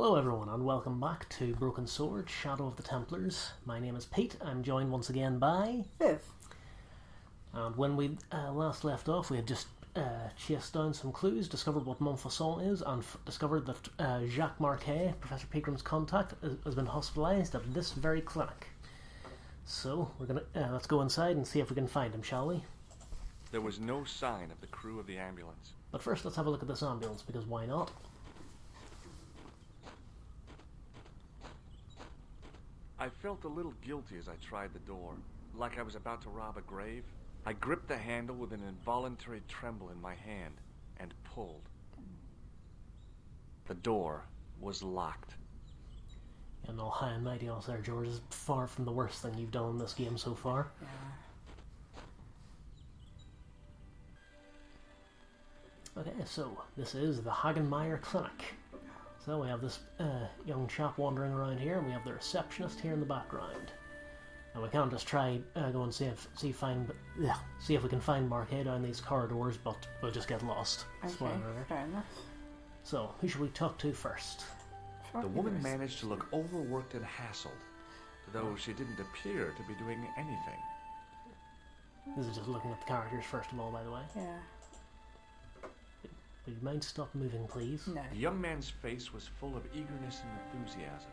Hello everyone and welcome back to Broken Sword, Shadow of the Templars. My name is Pete. I'm joined once again by... Viv. And when we last left off, we had just chased down some clues, discovered what Montfaucon is, and discovered that Jacques Marquet, Professor Pegram's contact, has been hospitalised at this very clinic. So, we're gonna let's go inside and see if we can find him, shall we? There was no sign of the crew of the ambulance. But first, let's have a look at this ambulance, because why not? I felt a little guilty as I tried the door, like I was about to rob a grave. I gripped the handle with an involuntary tremble in my hand and pulled. The door was locked. And all high and mighty us there, George, is far from the worst thing you've done in this game so far. Yeah. Okay, so this is the Hagenmeyer clinic. So we have this young chap wandering around here, and we have the receptionist here in the background. And we can't just try go and see if we can find Marquet down these corridors, but we'll just get lost. Okay, fair enough. So who should we talk to first? The woman managed to look overworked and hassled, though she didn't appear to be doing anything. This is just looking at the characters first of all, by the way. Yeah. Would you mind stop moving, please? No. The young man's face was full of eagerness and enthusiasm.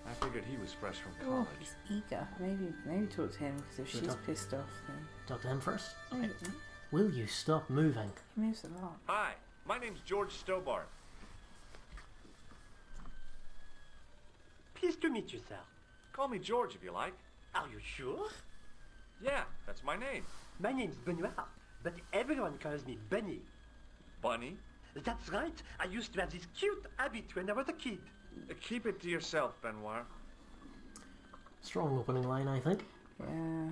I figured he was fresh from Oh, college. he's eager. Maybe talk to him, because if she's pissed off, then... Talk to him first? Okay. Mm-hmm. Will you stop moving? He moves a lot. Hi, my name's George Stobbart. Pleased to meet you, sir. Call me George if you like. Are you sure? Yeah, that's my name. My name's Benoit, but everyone calls me Bunny. Bunny? That's right. I used to have this cute habit when I was a kid. Keep it to yourself, Benoit. Strong opening line, I think. Yeah,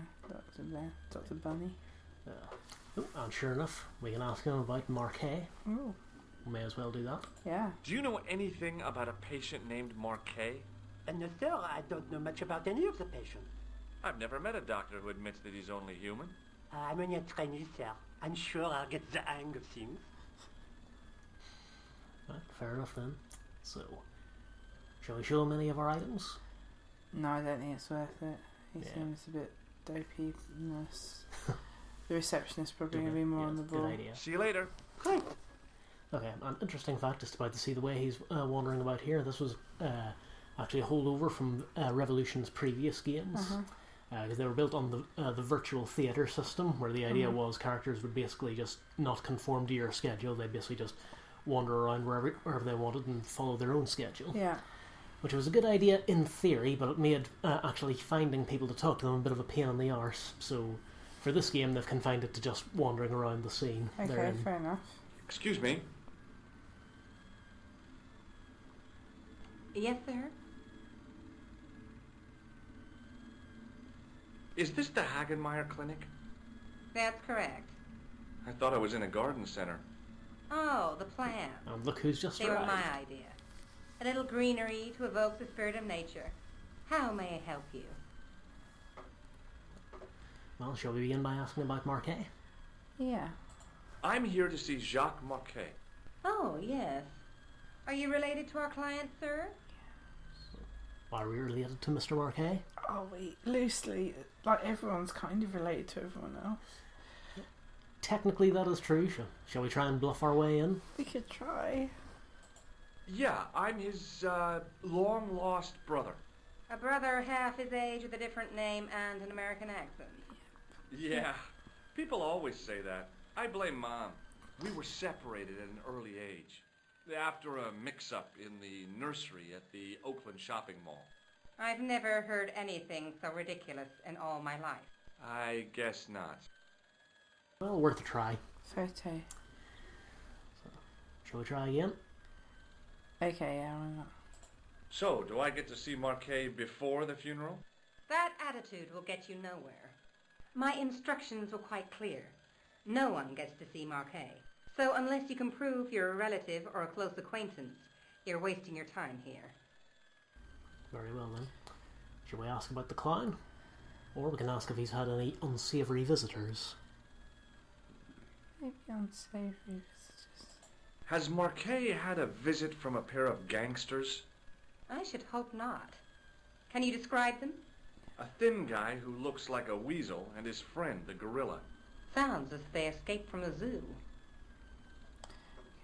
Dr. Bunny. And sure enough, we can ask him about Marquet. Oh. We may as well do that. Yeah. Do you know anything about a patient named Marquet? And no, sir, I don't know much about any of the patients. I've never met a doctor who admits that he's only human. I'm only a trainee, sir. I'm sure I'll get the hang of things. Right, fair enough then. So, shall we show him any of our items? No, I don't think it's worth it. He Yeah. seems a bit dopey. The receptionist's probably going to be more on the ball. Good idea. See you later. Great. Okay, an interesting fact just about to see the way he's wandering about here. This was actually a holdover from Revolution's previous games. Because they were built on the virtual theatre system, where the idea was characters would basically just not conform to your schedule. They'd basically just wander around wherever they wanted and follow their own schedule. Yeah. Which was a good idea in theory, but it made actually finding people to talk to them a bit of a pain in the arse. So for this game, they've confined it to just wandering around the scene. Okay, fair enough. Excuse me. Yes, sir? Is this the Hagenmeyer clinic? That's correct. I thought I was in a garden center. Oh, the plant. And look who's just They were arrived. my idea. A little greenery to evoke the spirit of nature. How may I help you? Well, shall we begin by asking about Marquet? Yeah. I'm here to see Jacques Marquet. Oh, yes. Are you related to our client, sir? Are we related to Mr. Marquet? Oh, wait. Loosely. Like, everyone's kind of related to everyone else. Technically, that is true. Shall we try and bluff our way in? We could try. Yeah, I'm his long-lost brother. A brother half his age with a different name and an American accent. Yeah, people always say that. I blame Mom. We were separated at an early age, after a mix-up in the nursery at the Oakland shopping mall. I've never heard anything so ridiculous in all my life. I guess not. Well, worth a try. Photo. So, shall we try again? Okay, yeah, why not? So, do I get to see Marquet before the funeral? That attitude will get you nowhere. My instructions were quite clear. No one gets to see Marquet. So unless you can prove you're a relative or a close acquaintance, you're wasting your time here. Very well then. Shall we ask about the clown? Or we can ask if he's had any unsavoury visitors. Maybe unsavory visitors. Has Marquet had a visit from a pair of gangsters? I should hope not. Can you describe them? A thin guy who looks like a weasel and his friend, the gorilla. Sounds as if they escaped from the zoo.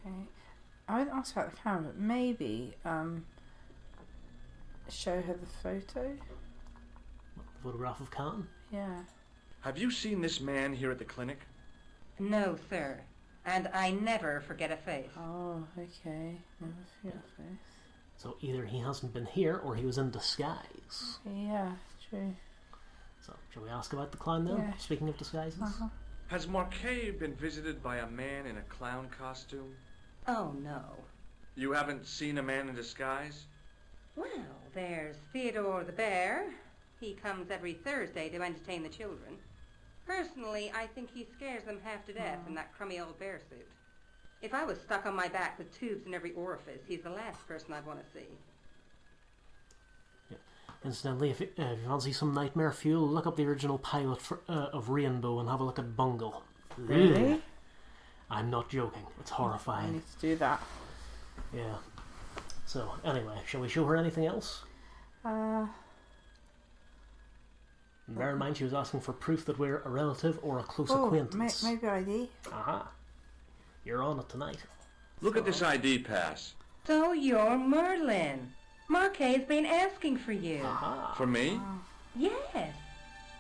Okay. I wouldn't ask about the camera, but maybe show her the photo. Photograph of Khan? Yeah. Have you seen this man here at the clinic? No, sir. And I never forget a face. Oh, okay. Never forget a face. So either he hasn't been here or he was in disguise. Yeah, true. So, shall we ask about the clown then? Yeah. Speaking of disguises? Uh-huh. Has Marquet been visited by a man in a clown costume? Oh, no. You haven't seen a man in disguise? Well, there's Theodore the Bear. He comes every Thursday to entertain the children. Personally, I think he scares them half to death in that crummy old bear suit. If I was stuck on my back with tubes in every orifice, he's the last person I'd want to see. Yeah. Incidentally, if you fancy some nightmare fuel, look up the original pilot of Rainbow and have a look at Bungle. Really? I'm not joking. It's I horrifying. need to do that. Yeah. So, anyway, shall we show her anything else? And bear in mind, she was asking for proof that we're a relative or a close acquaintance. Maybe ID. Aha. You're on it tonight. Look at this ID pass. So you're Merlin. Marquet's been asking for you. Aha. For me? Yes.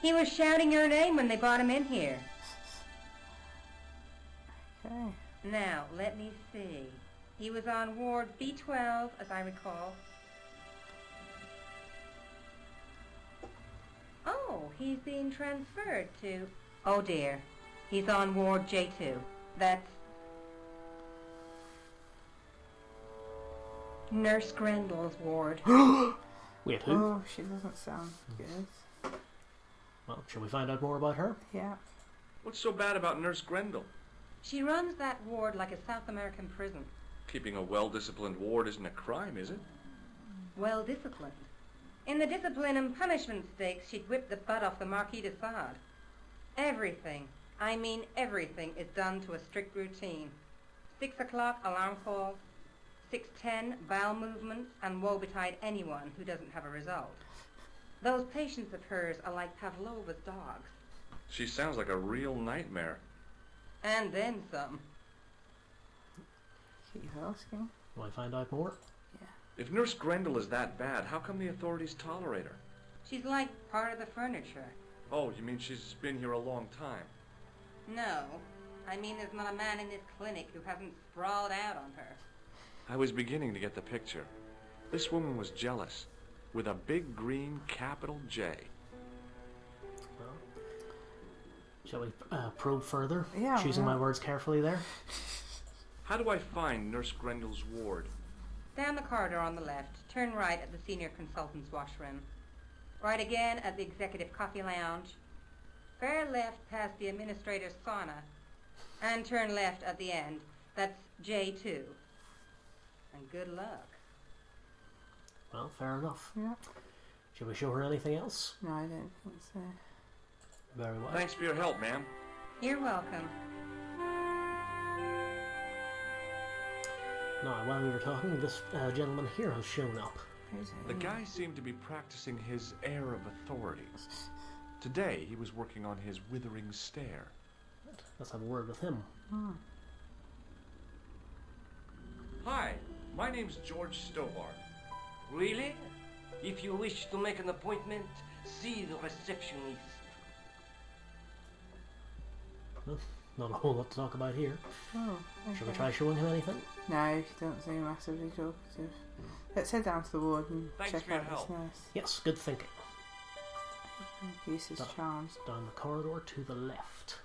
He was shouting your name when they brought him in here. Okay. Now, let me see. He was on Ward B12, as I recall. Oh, he's being transferred to... Oh, dear. He's on Ward J2. That's... Nurse Grendel's ward. Wait, who? Oh, she doesn't sound good. Well, shall we find out more about her? Yeah. What's so bad about Nurse Grendel? She runs that ward like a South American prison. Keeping a well-disciplined ward isn't a crime, is it? Well disciplined. In the discipline and punishment stakes, she'd whip the butt off the Marquis de Sade. Everything, I mean everything, is done to a strict routine. 6 o'clock alarm call, 6:10 bowel movements, and woe betide anyone who doesn't have a result. Those patients of hers are like Pavlova's dogs. She sounds like a real nightmare. And then some. Keep asking. Will I find out more? If Nurse Grendel is that bad, how come the authorities tolerate her? She's like part of the furniture. Oh, you mean she's been here a long time? No, I mean there's not a man in this clinic who hasn't sprawled out on her. I was beginning to get the picture. This woman was jealous, with a big green capital J. Well, shall we probe further? Yeah, Choosing yeah. my words carefully there. How do I find Nurse Grendel's ward? Down the corridor on the left, turn right at the senior consultant's washroom. Right again at the executive coffee lounge. Fair left past the administrator's sauna. And turn left at the end. That's J2. And good luck. Well, fair enough. Yeah. Shall we show her anything else? No, I don't think so. Very well. Thanks for your help, ma'am. You're welcome. Now, while we were talking, this gentleman here has shown up. Who's it? The guy seemed to be practicing his air of authority. Today, he was working on his withering stare. Let's have a word with him. Hi, my name's George Stobbart. Really? If you wish to make an appointment, see the receptionist. Well, not a whole lot to talk about here. Oh, okay. Shall we try showing him anything? No, she doesn't seem massively talkative. Let's head down to the ward and Thanks check for your out this help. nurse. Yes, good thinking. Use his charms. Down the corridor to the left.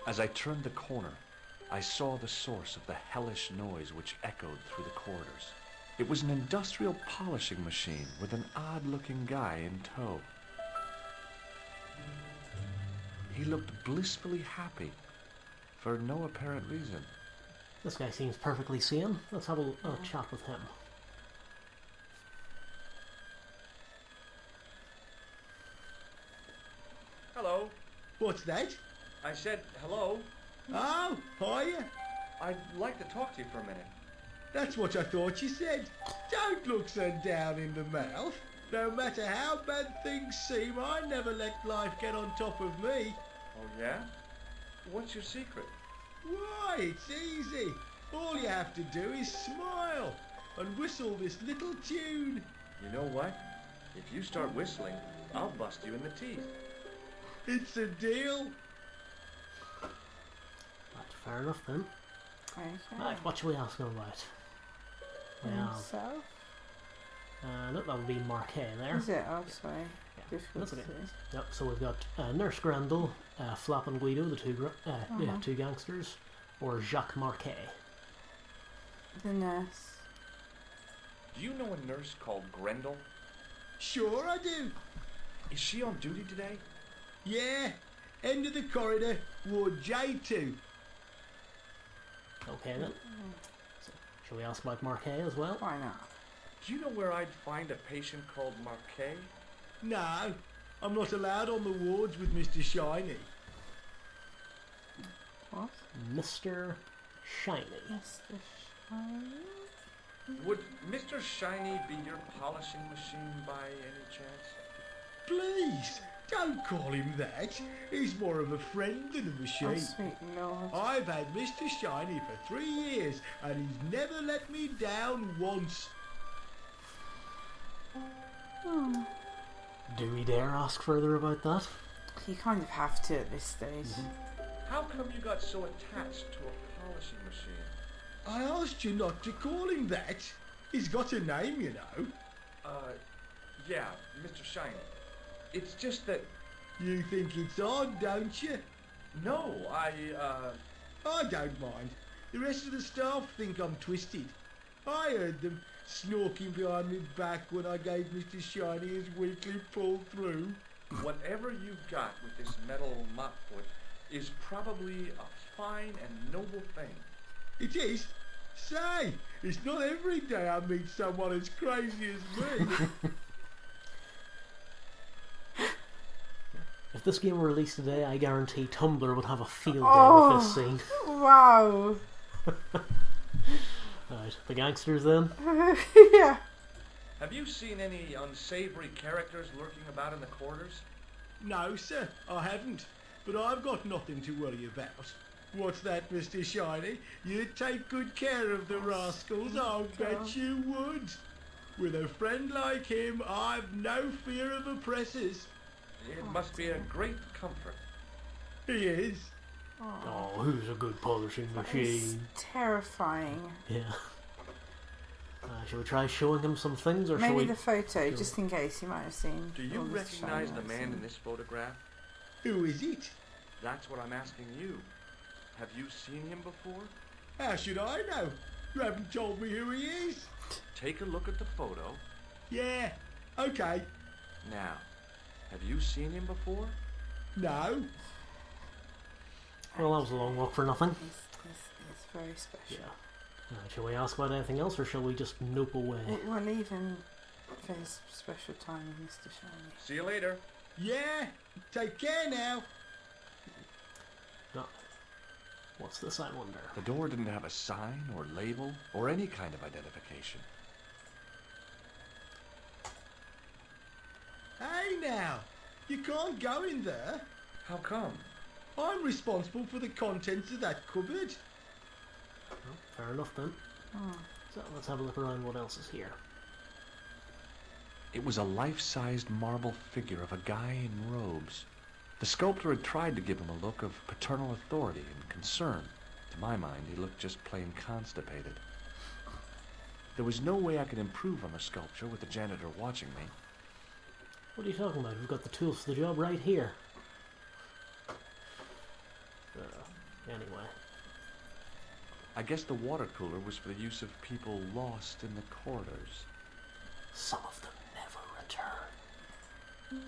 As I turned the corner, I saw the source of the hellish noise which echoed through the corridors. It was an industrial polishing machine with an odd-looking guy in tow. He looked blissfully happy, for no apparent reason. This guy seems perfectly sane. Let's have a chat with him. What's that? I said hello. Oh, hiya. I'd like to talk to you for a minute. That's what I thought you said. Don't look so down in the mouth. No matter how bad things seem, I never let life get on top of me. Oh, yeah? What's your secret? Why, it's easy. All you have to do is smile and whistle this little tune. You know what? If you start whistling, I'll bust you in the teeth. It's a deal. That's fair enough then. Okay. Right, what should we ask him about? Well, Himself? look, that would be Marquet there. Is it? Oh, sorry. Yeah, Difficult that's to okay. see. Yep, so we've got Nurse Grendel, Flap and Guido, the two gangsters, or Jacques Marquet. The nurse. Do you know a nurse called Grendel? Sure I do. Is she on duty today? Yeah. End of the corridor, Ward J2. Okay then. So, shall we ask about Marquet as well? Why not? Do you know where I'd find a patient called Marquet? No, I'm not allowed on the wards with Mr. Shiny. What? Mr. Shiny. Mr. Shiny? Would Mr. Shiny be your polishing machine by any chance? Please, don't call him that. He's more of a friend than a Oh, machine. sweet Lord. I've had Mr. Shiny for 3 years and he's never let me down once. Oh. Do we dare ask further about that? You kind of have to at this stage. How come you got so attached to a polishing machine? I asked you not to call him that. He's got a name, you know. Yeah, Mr. Shiny. It's just that... You think it's odd, don't you? No, I don't mind. The rest of the staff think I'm twisted. I heard them snorking behind my back when I gave Mr. Shiny his weekly pull through. Whatever you've got with this metal mop foot is probably a fine and noble thing. It is. Say, it's not every day I meet someone as crazy as me. If this game were released today, I guarantee Tumblr would have a field day with this scene. Wow. Right, the gangsters then? Yeah. Have you seen any unsavory characters lurking about in the quarters? No, sir, I haven't. But I've got nothing to worry about. What's that, Mr. Shiny? You'd take good care of the rascals, I'll bet you would. With a friend like him, I've no fear of oppressors. It must be a great comfort. He is. Oh, who's a good polishing It's machine? terrifying. Yeah. Shall we try showing him some things, or shall Maybe we... the photo, just in case he might have seen. Do you all this recognize shiny the man lights in this photograph? Who is it? That's what I'm asking you. Have you seen him before? How should I know? You haven't told me who he is. Take a look at the photo. Yeah, okay. Now, have you seen him before? No. Well, that was a long walk for nothing. It's very special. Yeah. Shall we ask about anything else, or shall we just nope away? We're leaving for his special time with Mr. Shiny. See you later. Yeah, take care now. No. What's this, I wonder? The door didn't have a sign or label or any kind of identification. Hey now, you can't go in there. How come? I'm responsible for the contents of that cupboard. Well, fair enough then. So let's have a look around what else is here. It was a life-sized marble figure of a guy in robes. The sculptor had tried to give him a look of paternal authority and concern. To my mind, he looked just plain constipated. There was no way I could improve on the sculpture with the janitor watching me. What are you talking about? We've got the tools for the job right here. Anyway. I guess the water cooler was for the use of people lost in the corridors. Some of them never return.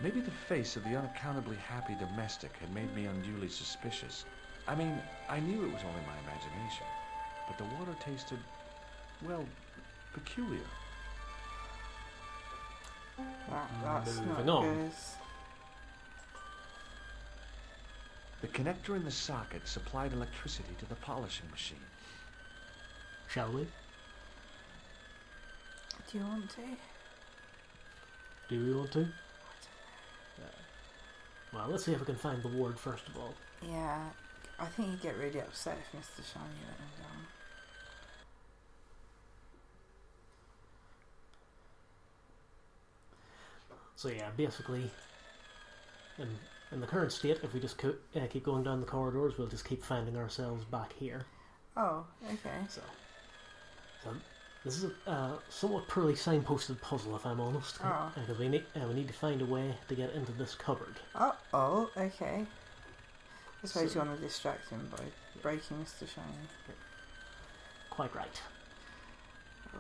Maybe the face of the unaccountably happy domestic had made me unduly suspicious. I mean, I knew it was only my imagination, but the water tasted, well, peculiar. That's Moving not on. good. The connector in the socket supplied electricity to the polishing machine. Shall we? Do you want to? Do we want to? Well, let's see if we can find the ward first of all. Yeah, I think he'd get really upset if Mr. Shiny let him down. So yeah, basically, in the current state, if we just keep going down the corridors, we'll just keep finding ourselves back here. Oh, okay. So this is a somewhat poorly signposted puzzle, if I'm honest. Oh. Because we need to find a way to get into this cupboard. Oh, okay. I suppose So- you want to distract him by breaking Mr. Shiny. Quite right. Oh.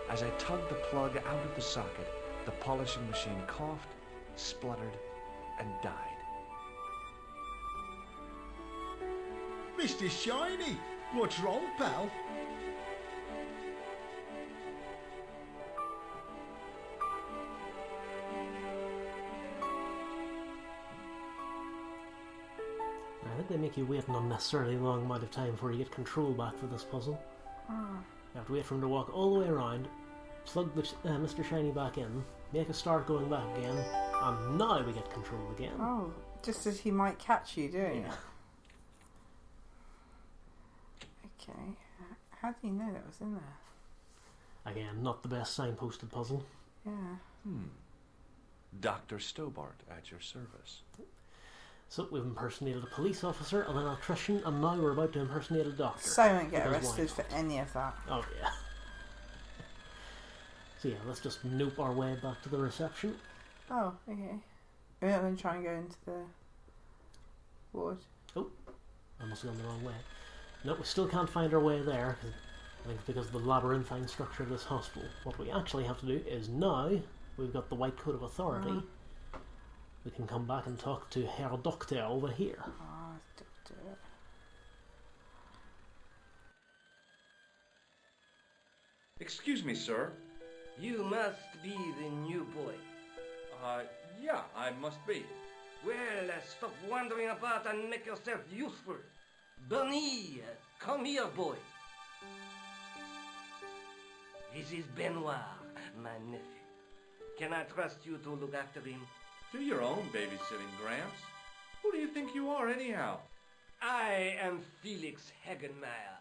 As I tugged the plug out of the socket, the polishing machine coughed, spluttered, and died. Mr. Shiny, what's wrong, pal? I think they make you wait an unnecessarily long amount of time before you get control back for this puzzle. You have to wait for him to walk all the way around, plug the Mr. Shiny back in, make a start going back again, and now we get control again. Oh, just as he might catch you doing Yeah. it. Okay. How do you know that was in there? Again, not the best signposted puzzle. Yeah. Dr. Stobbart at your service. So we've impersonated a police officer, an electrician, and now we're about to impersonate a doctor. So I won't get Because why arrested for not? any of that. Oh yeah. So yeah, let's just nope our way back to the reception. Oh, okay. We're not going to try and go into the ward. I must have gone the wrong way. No, we still can't find our way there. I think it's because of the labyrinthine structure of this hospital. What we actually have to do is now we've got the white coat of authority. We can come back and talk to Herr Doctor over here. Ah, doctor. Excuse me, sir. You must be the new boy. Yeah, I must be. Well, stop wandering about and make yourself useful. Bernie, come here, boy. This is Benoit, my nephew. Can I trust you to look after him? Do your own babysitting, Gramps. Who do you think you are, anyhow? I am Felix Hagenmeyer.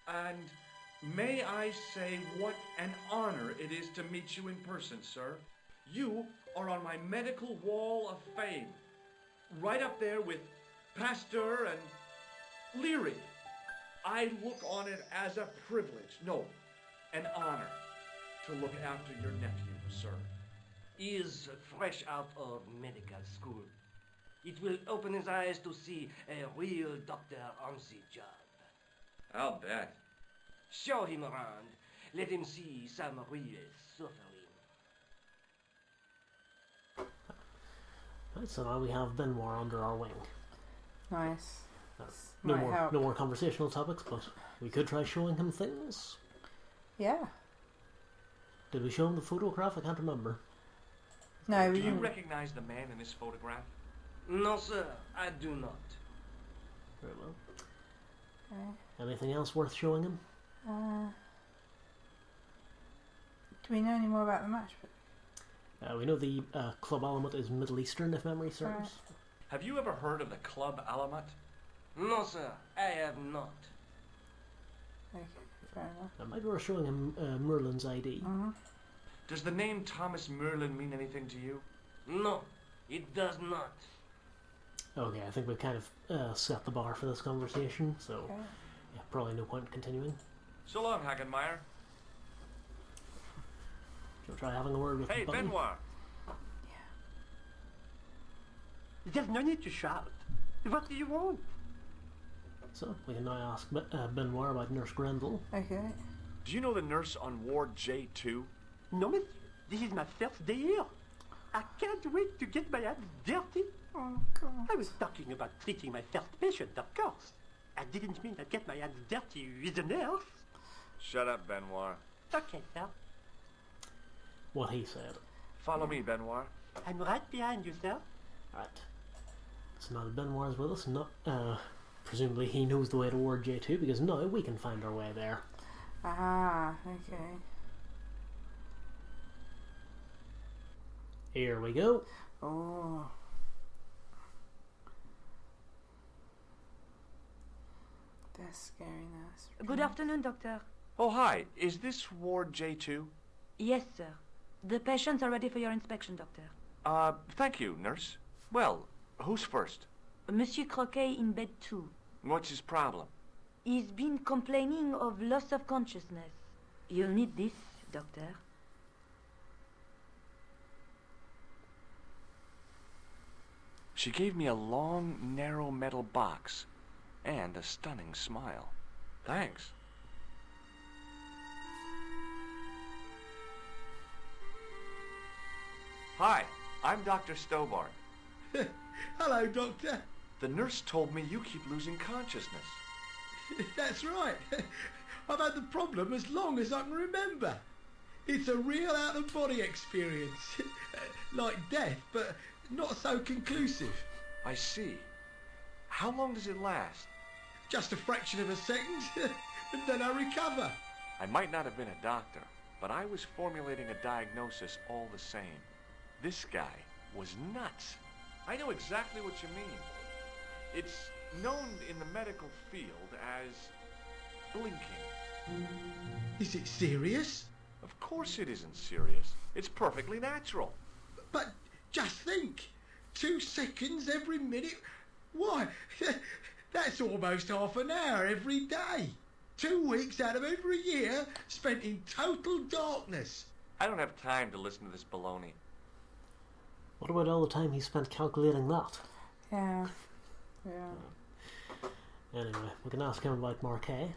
And may I say what an honor it is to meet you in person, sir. You are on my medical wall of fame. Right up there with Pasteur and Leary. I look on it as a privilege, no, an honor, to look after your nephew, sir. He is fresh out of medical school. It will open his eyes to see a real doctor on the job. I'll bet. Show him around. Let him see some real suffering. Right, so now we have Benoit under our wing. Nice. No Might help. more conversational topics, but we could try showing him things. Yeah. Did we show him the photograph? I can't remember. No, Do we you didn't. recognize the man in this photograph? No, sir, I do not. Very well. Okay. Anything else worth showing him? Do we know any more about the matchbook? We know the club element is Middle Eastern, if memory serves. Right. Have you ever heard of the Club Alamat? No, sir, I have not. Okay, fair enough. Maybe we're showing him Merlin's ID. Does the name Thomas Merlin mean anything to you? No, it does not. Okay, I think we've kind of set the bar for this conversation, so Okay. yeah, probably no point in continuing. So long, Hagenmeyer. Shall we try having a word with Hey, Button? Benoit. There's no need to shout. What do you want? So, we can now ask Benoit about Nurse Grendel. Okay. Do you know the nurse on Ward J2? No, monsieur. This is my first day here. I can't wait to get my hands dirty. Oh, God. I was talking about treating my first patient, of course. I didn't mean to get my hands dirty with the nurse. Shut up, Benoit. Okay, sir. What he said. Follow me, Benoit. I'm right behind you, sir. Right. So now that Benoit's with us, presumably he knows the way to Ward J2 because now we can find our way there. Ah, okay. Here we go. Oh. That's scary now. Good afternoon, Doctor. Oh, hi. Is this Ward J2? Yes, sir. The patients are ready for your inspection, Doctor. Thank you, nurse. Well, who's first? Monsieur Croquet in bed 2. What's his problem? He's been complaining of loss of consciousness. You'll need this, Doctor. She gave me a long, narrow metal box and a stunning smile. Thanks. Hi, I'm Dr. Stobbart. Hello, Doctor. The nurse told me you keep losing consciousness. That's right. I've had the problem as long as I can remember. It's a real out-of-body experience. Like death, but not so conclusive. I see. How long does it last? Just a fraction of a second, and then I recover. I might not have been a doctor, but I was formulating a diagnosis all the same. This guy was nuts. I know exactly what you mean. It's known in the medical field as blinking. Is it serious? Of course it isn't serious. It's perfectly natural. But just think, 2 seconds every minute. Why, that's almost half an hour every day. 2 weeks out of every year spent in total darkness. I don't have time to listen to this baloney. What about all the time he spent calculating that? Yeah. Yeah. Anyway, we can ask him about Marquet.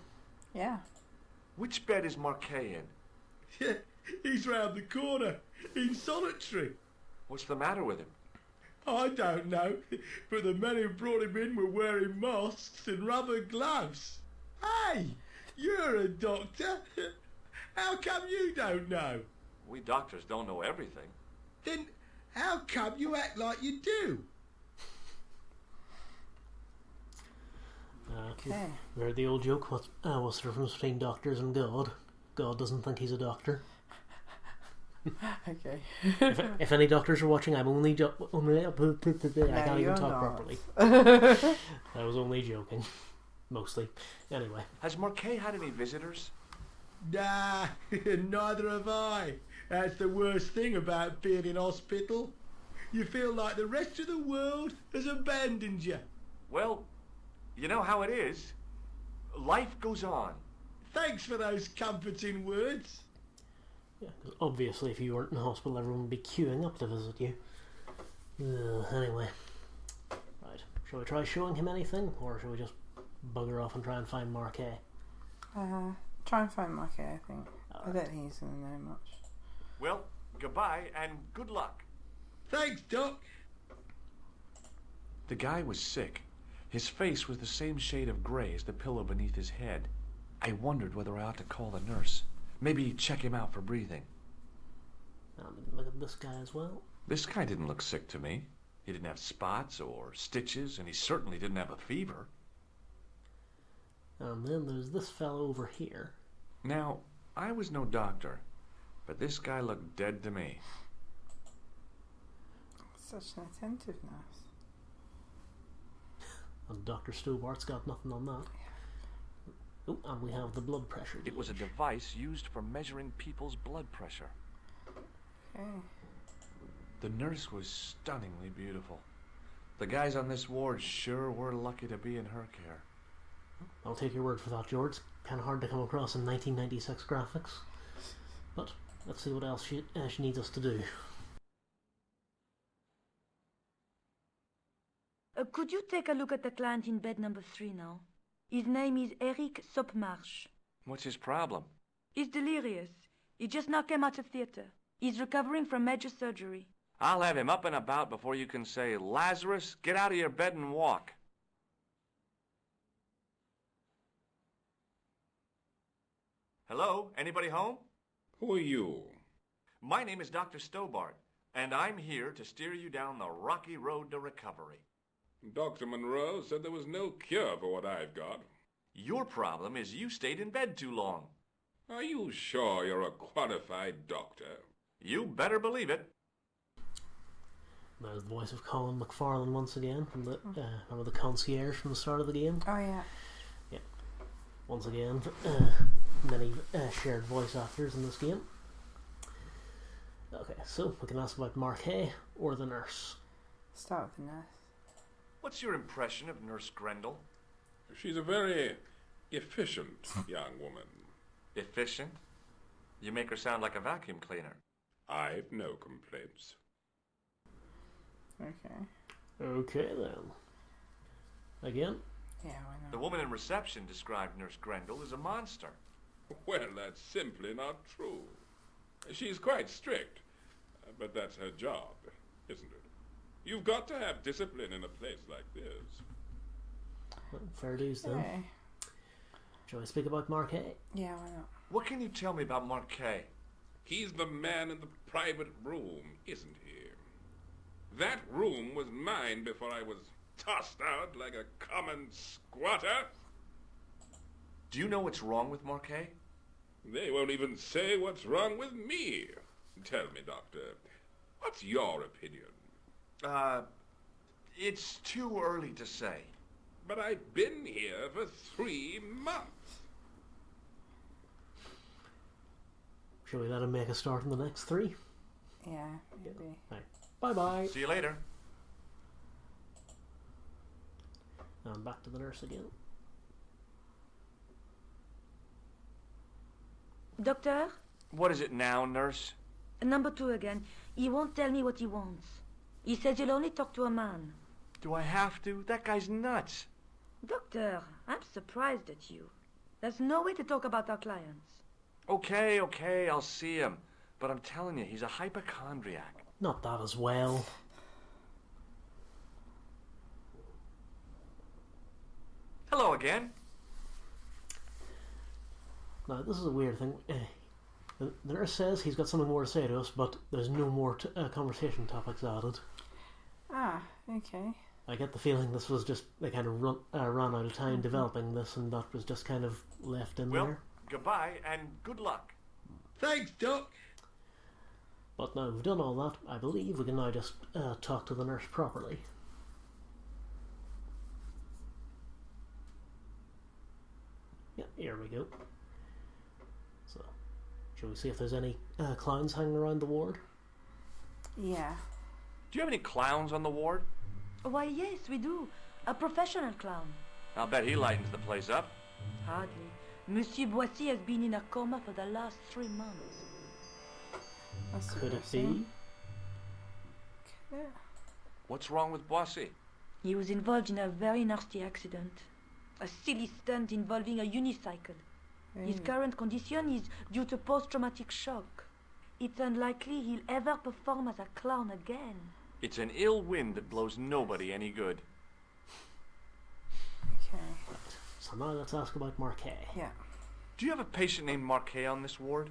Yeah. Which bed is Marquet in? He's round the corner, in solitary. What's the matter with him? I don't know, but the men who brought him in were wearing masks and rubber gloves. Hey, you're a doctor. How come you don't know? We doctors don't know everything. Then how come you act like you do? Okay. We heard the old joke, what's the difference between doctors and God? God doesn't think he's a doctor. Okay. If any doctors are watching, I'm only I can't even talk properly. I was only joking. Mostly. Anyway. Has Marquet had any visitors? Nah, neither have I. That's the worst thing about being in hospital. You feel like the rest of the world has abandoned you. Well, you know how it is. Life goes on. Thanks for those comforting words. Yeah, 'cause obviously if you weren't in hospital, everyone would be queuing up to visit you. Anyway. Right. Shall we try showing him anything? Or shall we just bugger off and try and find Marquet? Try and find Marquet, I think. All I right. don't think he's going to know much. Well, goodbye and good luck. Thanks, Doc. The guy was sick. His face was the same shade of grey as the pillow beneath his head. I wondered whether I ought to call the nurse. Maybe check him out for breathing. Look at this guy as well. This guy didn't look sick to me. He didn't have spots or stitches, and he certainly didn't have a fever. And then there's this fellow over here. Now, I was no doctor, but this guy looked dead to me. Such an attentive nurse. And Dr. Stobbart's got nothing on that. Oh, and we have the blood pressure. It was a device used for measuring people's blood pressure. Okay. Oh, The nurse was stunningly beautiful. The guys on this ward sure were lucky to be in her care. I'll take your word for that, George. Kind of hard to come across in 1996 graphics. But let's see what else she needs us to do. Could you take a look at the client in bed number 3 now? His name is Eric Sopmarsh. What's his problem? He's delirious. He just now came out of theatre. He's recovering from major surgery. I'll have him up and about before you can say, Lazarus, get out of your bed and walk. Hello? Anybody home? Who are you? My name is Dr. Stobbart, and I'm here to steer you down the rocky road to recovery. Dr. Monroe said there was no cure for what I've got. Your problem is you stayed in bed too long. Are you sure you're a qualified doctor? You better believe it. There's the voice of Colin McFarlane once again from the remember the concierge from the start of the game. Oh yeah. Yeah. Once again, many shared voice actors in this game. Okay, so we can ask about Marquet or the nurse. Start with the nurse. What's your impression of Nurse Grendel? She's a very efficient young woman. Efficient? You make her sound like a vacuum cleaner. I've no complaints. Okay. Okay then. Again? Yeah, why not? The woman in reception described Nurse Grendel as a monster. Well, that's simply not true. She's quite strict, but that's her job, isn't it? You've got to have discipline in a place like this. Well, fair dues then. Okay. Shall I speak about Marquet? Yeah, why not? What can you tell me about Marquet? He's the man in the private room, isn't he? That room was mine before I was tossed out like a common squatter. Do you know what's wrong with Marquet? They won't even say what's wrong with me. Tell me, Doctor, what's your opinion? It's too early to say. But I've been here for 3 months. Shall we let him make a start in the next 3? Yeah, maybe. Right. Bye-bye. See you later. And back to the nurse again. Doctor? What is it now, nurse? Number 2 again. He won't tell me what he wants. He says he'll only talk to a man. Do I have to? That guy's nuts. Doctor, I'm surprised at you. There's no way to talk about our clients. Okay, I'll see him. But I'm telling you, he's a hypochondriac. Not that as well. Hello again. Now, this is a weird thing. The nurse says he's got something more to say to us, but there's no more conversation topics added. Ah, okay. I get the feeling this was just, they kind of ran out of time developing this, and that was just kind of left in Well, there. goodbye and good luck. Thanks, Doc. But now we've done all that, I believe we can now just talk to the nurse properly. Yeah, here we go. So, shall we see if there's any clowns hanging around the ward? Yeah. Do you have any clowns on the ward? Why, yes, we do. A professional clown. I'll bet he lightens the place up. Hardly. Monsieur Boissy has been in a coma for the last 3 months. That's Could it depressing. be? Yeah. What's wrong with Boissy? He was involved in a very nasty accident. A silly stunt involving a unicycle. His current condition is due to post-traumatic shock. It's unlikely he'll ever perform as a clown again. It's an ill wind that blows nobody any good. Okay. So now let's ask about Marquet. Yeah. Do you have a patient named Marquet on this ward?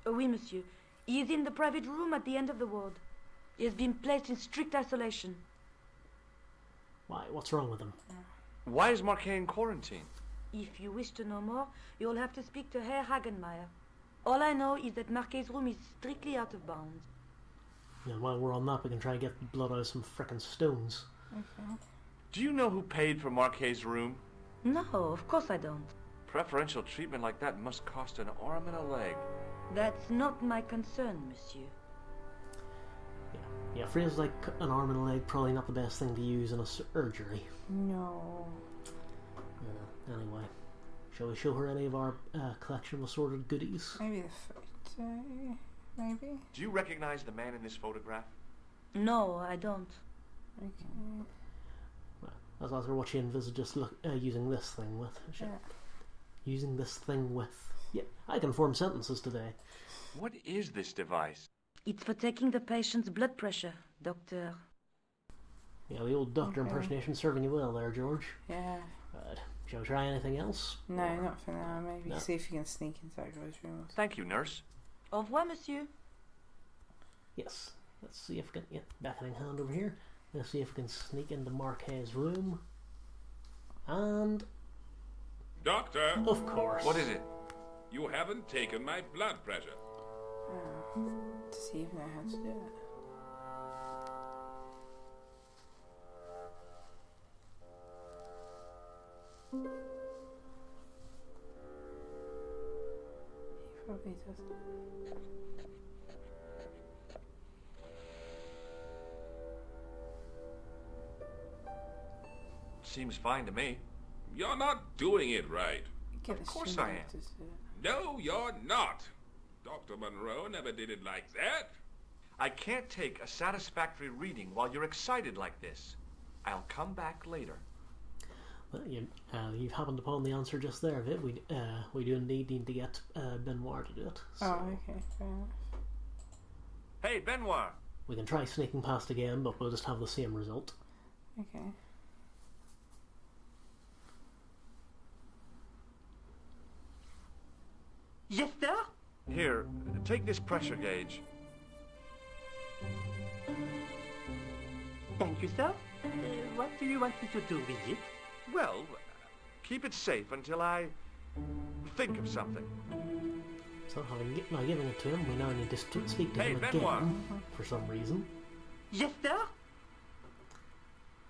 Oui, monsieur. He is in the private room at the end of the ward. He has been placed in strict isolation. Why? What's wrong with him? Why is Marquet in quarantine? If you wish to know more, you'll have to speak to Herr Hagenmeyer. All I know is that Marquet's room is strictly out of bounds. And while we're on that, we can try and get blood out of some frickin' stones. Okay. Do you know who paid for Marquet's room? No, of course I don't. Preferential treatment like that must cost an arm and a leg. That's not my concern, monsieur. Yeah, phrases like an arm and a leg probably not the best thing to use in a surgery. No. Anyway, shall we show her any of our collection of assorted goodies? Maybe the photo. Maybe. Do you recognize the man in this photograph? No, I don't. Okay. Well, let's ask her what she envisages using this thing with. Yeah. Using this thing with. Yeah, I can form sentences today. What is this device? It's for taking the patient's blood pressure, doctor. Yeah, the old doctor impersonation serving you well there, George. Yeah. Right. Shall we try anything else? No, not for now. Maybe No. see if you can sneak into that guy's room. Thank you, nurse. Au revoir, monsieur. Yes. Let's see if we can get beckoning hand over here. Let's see if we can sneak into Marquet's room. And Doctor, of course. What is it? you haven't taken my blood pressure. Does he even know how to do it? He probably doesn't. Seems fine to me. You're not doing it right. Get the Of course string I am. doctor to do it. No, you're not. Dr. Monroe never did it like that. I can't take a satisfactory reading while you're excited like this. I'll come back later. Well, you've happened upon the answer just there, Viv. We do indeed need to get Benoit to do it. So Oh, okay, fair enough. Hey, Benoit! we can try sneaking past again, but we'll just have the same result. Okay. Yes, sir? Here, take this pressure gauge. Thank you, sir. What do you want me to do with it? Well, keep it safe until I think of something. So having now given it to him, we now need to speak to Hey, him Benoit. again for some reason. Yes, sir?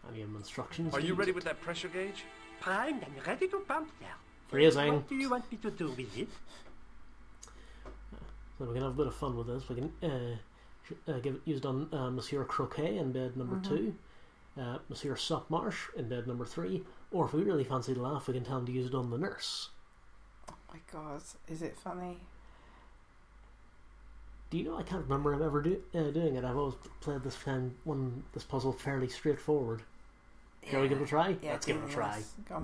I give him instructions. Are to you use ready it. with that pressure gauge? Primed and ready to pump, sir. Phrasing. What do you want me to do with it? So we can have a bit of fun with this. We can give it used on Monsieur Croquet in bed number 2, Monsieur Sockmarsh in bed number 3, or if we really fancy to laugh, we can tell him to use it on the nurse. Oh my god, is it funny? Do you know, I can't remember him ever doing it. I've always played this puzzle fairly straightforward. Shall we give it a try? Yeah, Let's give it a try.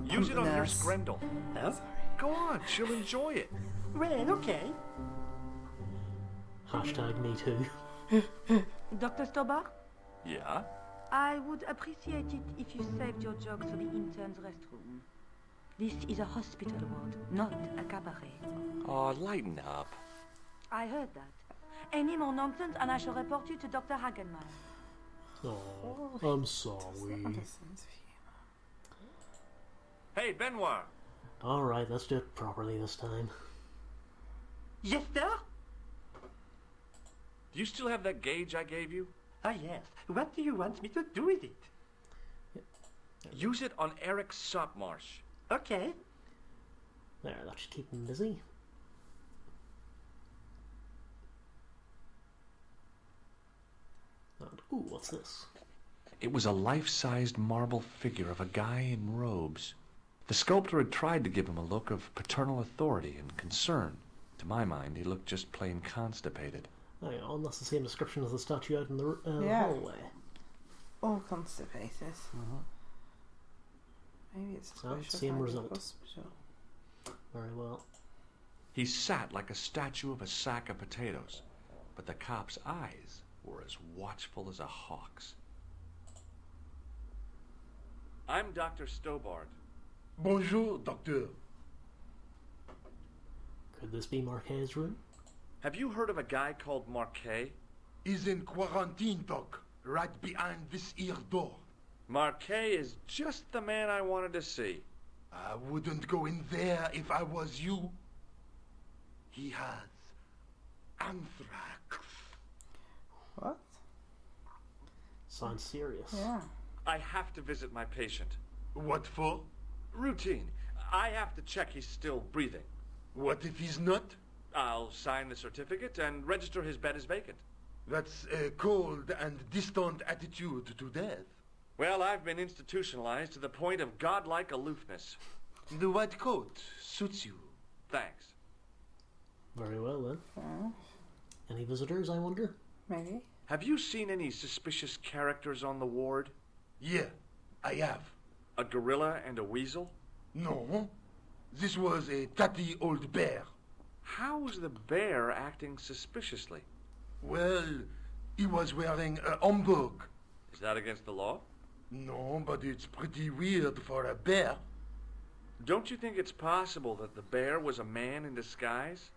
Use it on Nurse Grendel. Huh? Go on, she'll enjoy it. Well, okay. Hashtag me too. Dr. Stobbart, Yeah? I would appreciate it if you saved your jokes for the intern's restroom. This is a hospital ward, not a cabaret. Oh, lighten up. I heard that. Any more nonsense and I shall report you to Dr. Hagenmeyer. Oh, I'm sorry. Hey, Benoit! Alright, let's do it properly this time. Yes, sir? Do you still have that gauge I gave you? Ah, yes. What do you want me to do with it? Use it on Eric Sockmarsh. Okay. There, that should keep him busy. And, ooh, what's this? It was a life-sized marble figure of a guy in robes. The sculptor had tried to give him a look of paternal authority and concern. To my mind, he looked just plain constipated. Oh, yeah, and that's the same description as the statue out in the Yeah. hallway. All constipated. Maybe it's a Oh, special same kind of result. hospital. Very well. He sat like a statue of a sack of potatoes, but the cop's eyes were as watchful as a hawk's. I'm Dr. Stobbart. Bonjour, docteur. Could this be Marquet's room? Have you heard of a guy called Marquet? He's in quarantine, doc. Right behind this here door. Marquet is just the man I wanted to see. I wouldn't go in there if I was you. He has anthrax. What? Sounds serious. Yeah. I have to visit my patient. What for? Routine. I have to check he's still breathing. What if he's not? I'll sign the certificate and register his bed as vacant. That's a cold and distant attitude to death. Well, I've been institutionalized to the point of godlike aloofness. The white coat suits you. Thanks. Very well then. Fair enough. Any visitors, I wonder? Maybe. Have you seen any suspicious characters on the ward? Yeah, I have. A gorilla and a weasel? No, this was a tatty old bear. How's the bear acting suspiciously? Well, he was wearing a homburg. Is that against the law? No, but it's pretty weird for a bear. Don't you think it's possible that the bear was a man in disguise?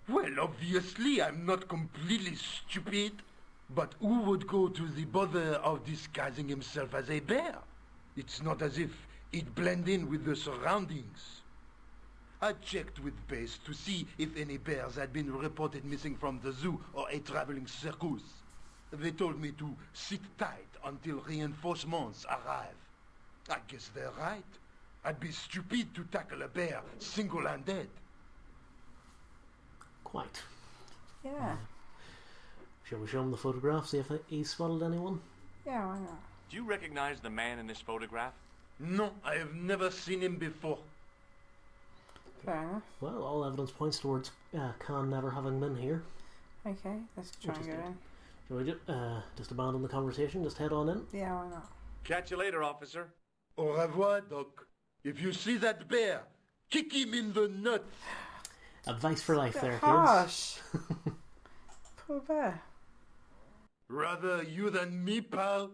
Well, obviously, I'm not completely stupid. But who would go to the bother of disguising himself as a bear? It's not as if he'd blend in with the surroundings. I checked with base to see if any bears had been reported missing from the zoo or a traveling circus. They told me to sit tight until reinforcements arrive. I guess they're right. I'd be stupid to tackle a bear single-handed. Quite. Yeah. Shall we show him the photograph, see if he's spotted anyone? Yeah, why not? Do you recognize the man in this photograph? No, I have never seen him before. Fair enough. Well, all evidence points towards Khan never having been here. Okay, let's try and go in. Shall we just abandon the conversation, just head on in? Yeah, why not? Catch you later, officer. Au revoir, Doc. If you see that bear, kick him in the nuts. Advice for life there, kids. Harsh. Poor bear. Rather you than me, pal.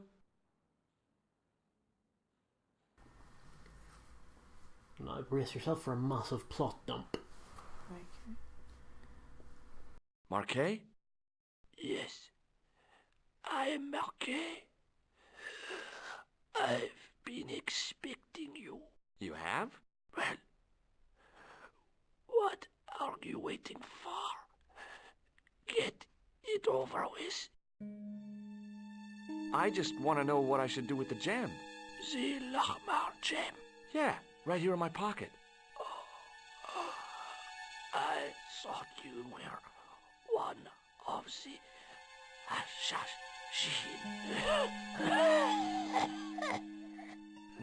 Now brace yourself for a massive plot dump. Okay. Marquet? Yes, I am Marquet. I've been expecting you. You have? Well, what are you waiting for? Get it over with. I just want to know what I should do with the gem. The Lachmar gem. Yeah, right here in my pocket. I thought you were one of the assassins.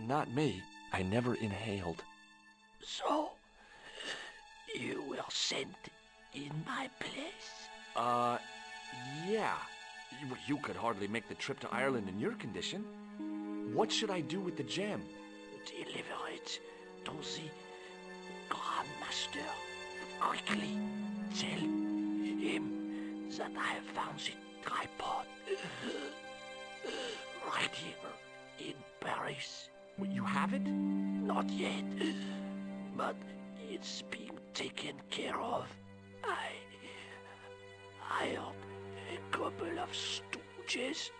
Not me. I never inhaled. So, you were sent in my place? Yeah. You could hardly make the trip to Ireland in your condition. What should I do with the gem? Deliver it to the Grand Master. Quickly tell him that I have found the tripod right here in Paris. You have it? Not yet, but it's being taken care of. I hired a couple of stooges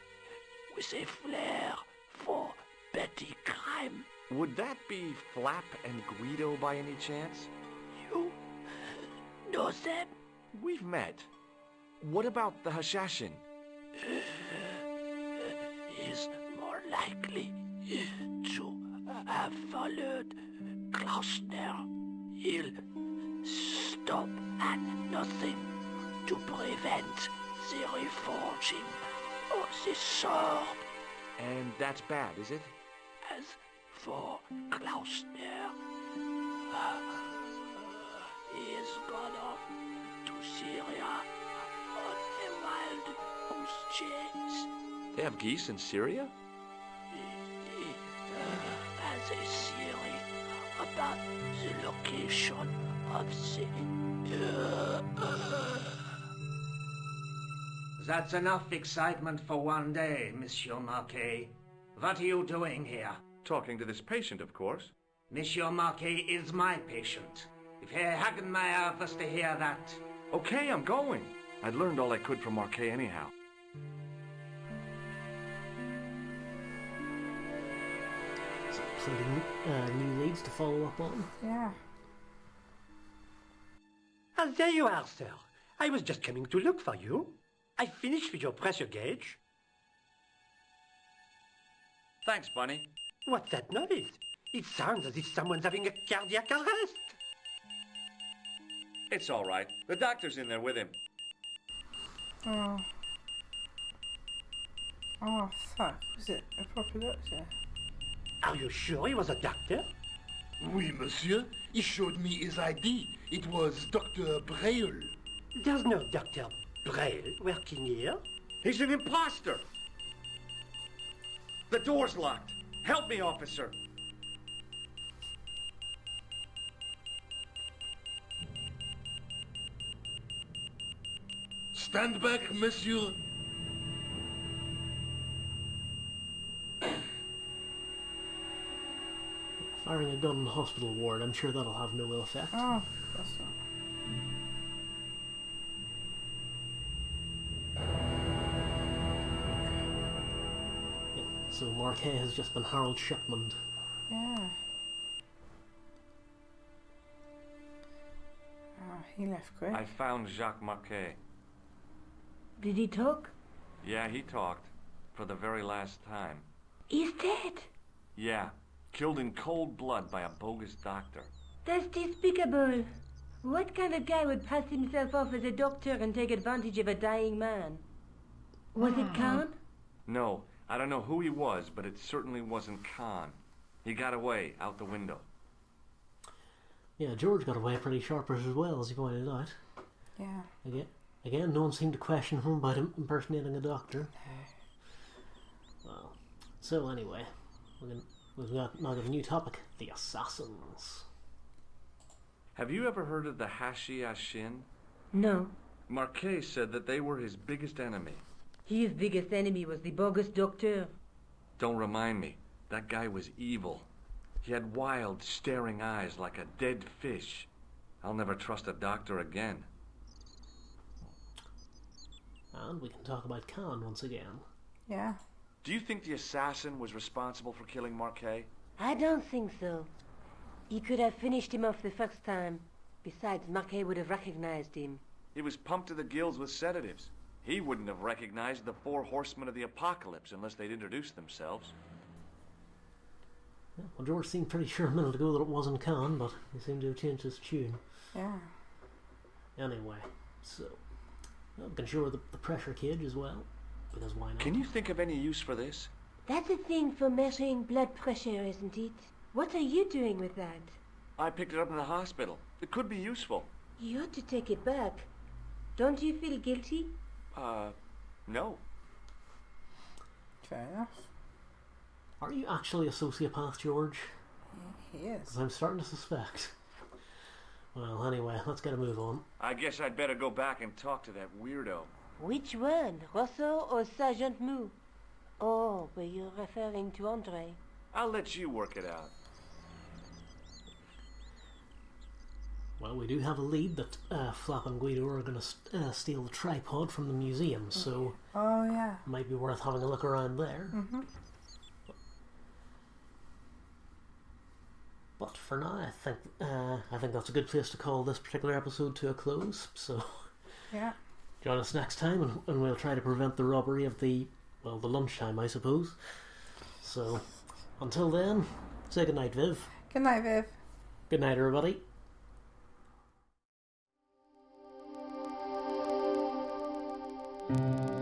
with a flair for petty crime. Would that be Flap and Guido by any chance? You know them? We've met. What about the Hashashin? Is more likely to have followed Klausner. He'll stop at nothing to prevent the reforging of the sword. And that's bad, is it? As for Klausner, he has gone off to Syria on a wild goose chase. They have geese in Syria? He has a theory about the location of the... That's enough excitement for one day, Monsieur Marquet. What are you doing here? Talking to this patient, of course. Monsieur Marquet is my patient. If Herr Hagenmeyer was to hear that... Okay, I'm going. I'd learned all I could from Marquet anyhow. So plenty new leads to follow up on. Yeah. Ah, there you are, sir. I was just coming to look for you. I finished with your pressure gauge. Thanks, Bunny. What's that noise? It sounds as if someone's having a cardiac arrest. It's all right. The doctor's in there with him. Oh. Oh, fuck. Was it a proper doctor? Are you sure he was a doctor? Oui, monsieur. He showed me his ID. It was Dr. Braille. There's no Dr. Braille working here. He's an imposter! The door's locked. Help me, officer. Stand back, monsieur. firing a gun in the hospital ward. I'm sure that'll have no ill effect. Oh, that's not. Yeah, so Marquet has just been Harold Shipman. Yeah. Oh, he left quick. I found Jacques Marquet. Did he talk? Yeah, he talked. For the very last time. He's dead. Yeah. Killed in cold blood by a bogus doctor. That's despicable. What kind of guy would pass himself off as a doctor and take advantage of a dying man? Was it Khan? No, I don't know who he was, but it certainly wasn't Khan. He got away, out the window. Yeah, George got away pretty sharpish as well, as he pointed out. Yeah. Again, no one seemed to question him about him impersonating a doctor. Well, so anyway, we've now got a new topic: the assassins. Have you ever heard of the Hashi Ashin? No. Marquet said that they were his biggest enemy. His biggest enemy was the bogus doctor. Don't remind me. That guy was evil. He had wild, staring eyes like a dead fish. I'll never trust a doctor again. And we can talk about Khan once again. Yeah. Do you think the assassin was responsible for killing Marquet? I don't think so. He could have finished him off the first time. Besides, Marquet would have recognized him. He was pumped to the gills with sedatives. He wouldn't have recognized the 4 horsemen of the apocalypse unless they'd introduced themselves. Yeah, well, George seemed pretty sure a minute ago that it wasn't Khan, but he seemed to have changed his tune. Yeah. Anyway, so we can show her the pressure cage as well, because why not? Can you think of any use for this? That's a thing for measuring blood pressure, isn't it? What are you doing with that? I picked it up in the hospital. It could be useful. You ought to take it back. Don't you feel guilty? No. Fair enough. Are you actually a sociopath, George? He is. 'Cause I'm starting to suspect. Well, anyway, let's get a move on. I guess I'd better go back and talk to that weirdo. Which one, Rosso or Sergeant Mou? Oh, but you're referring to Andre. I'll let you work it out. Well, we do have a lead that Flap and Guido are going to steal the tripod from the museum, so Oh, yeah. it might be worth having a look around there. Mm-hmm. But for now, I think that's a good place to call this particular episode to a close. So Yeah. join us next time, and we'll try to prevent the robbery of the lunchtime, I suppose. So until then, say good night, Viv. Good night, Viv. Good night, everybody. Thank you.